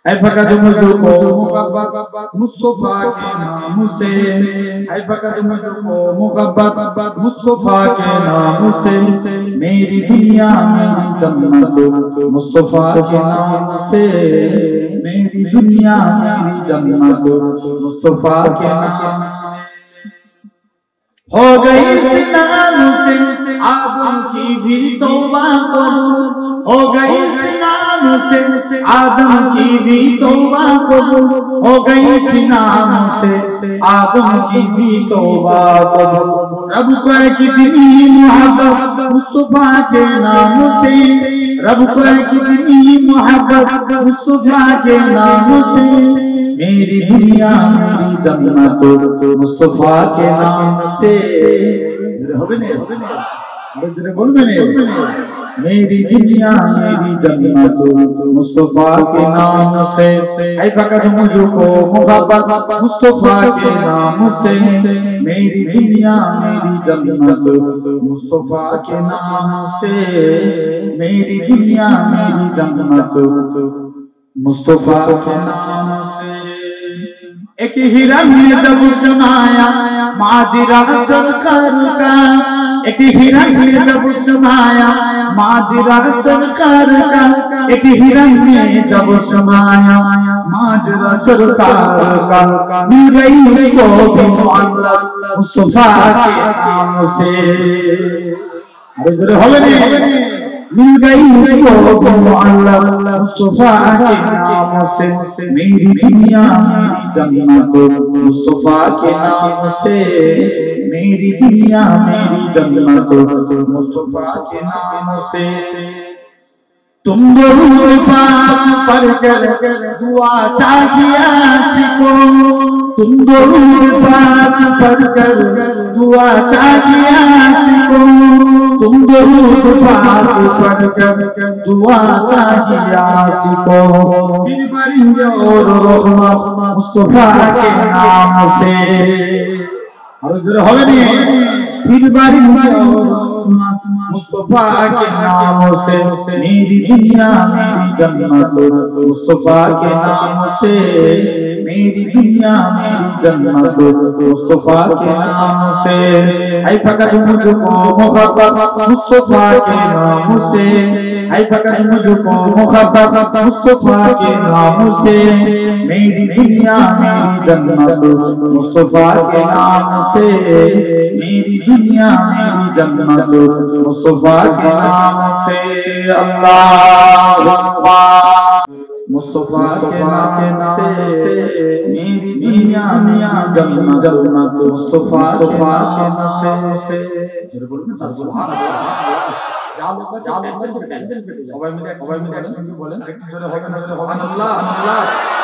اے فقط مجھ کو محبت مصطفیٰ کے نام سے، اے فقط مجھ کو محبت مصطفیٰ کے نام سے، میری دنیا میری جنت مصطفیٰ کے نام سے، میری دنیا میری جنت مصطفیٰ کے نام سے۔ ہو گئی اس نام سے آدم کی بھی توبہ قبول، ہو گئی اس نام سے آدم کی بھی توبہ قبول، ہو گئی اس نام سے آدم کی بھی توبہ قبول۔ رب کو ہے کتنی محبت مصطفیٰ کے نام سے، رب کو ہے کتنی محبت مصطفیٰ کے نام سے، میری دنیا میری جنت مصطفیٰ کے نام سے۔ میری دنیا میری جنت مصطفیٰ کے نام سے، اے فقط مجھ کو محبت مصطفیٰ کے نام سے، میری دنیا میری جنت مصطفیٰ کے نام سے، میری دنیا میری جنت مصطفیٰ کے نام سے۔ ایک ہرن نے جب سنایا ماجرا سرکار کا، ایک ہرن نے جب سنایا ماجرا سرکار کا، ایک ہرن نے جب سنایا ماجرا سرکار کا، مل گئی کو بھی معلق مصطفیٰ کے نام سے۔ مل گئی کو معلق مصطفیٰ کے نام سے، میری دنیا میری جنت مصطفیٰ کے نام سے، میری دنیا میری جنت مصطفیٰ کے نام سے۔ تم درود پاک پڑھ کر دعا چاہیے سکو، تم درود پاک پڑھ کر دعا چاہیے سکو، تم درود پاک پڑھ کر دعا چاہیے سکو، پھر بھریں اور رحمت مصطفیٰ کے نام سے۔ پھر بھریں اور مصطفیٰ کے نام سے، میری دنیا میری جنت مصطفیٰ کے نام سے، میری دنیا میری جنت مصطفیٰ کے نام سے، اے فقط مجھ کو محبت مصطفیٰ کے نام سے، اے فقط مجھ کو محبت مصطفیٰ کے نام سے، میری دنیا میری جنت مصطفیٰ کے نام سے، میری دنیا میری جنت مصطفیٰ کے نام سے۔ اللہ اکبر۔ مصطفیٰ کے نام سے میری دنیا میری جنت مصطفیٰ کے نام سے۔ سبحان اللہ۔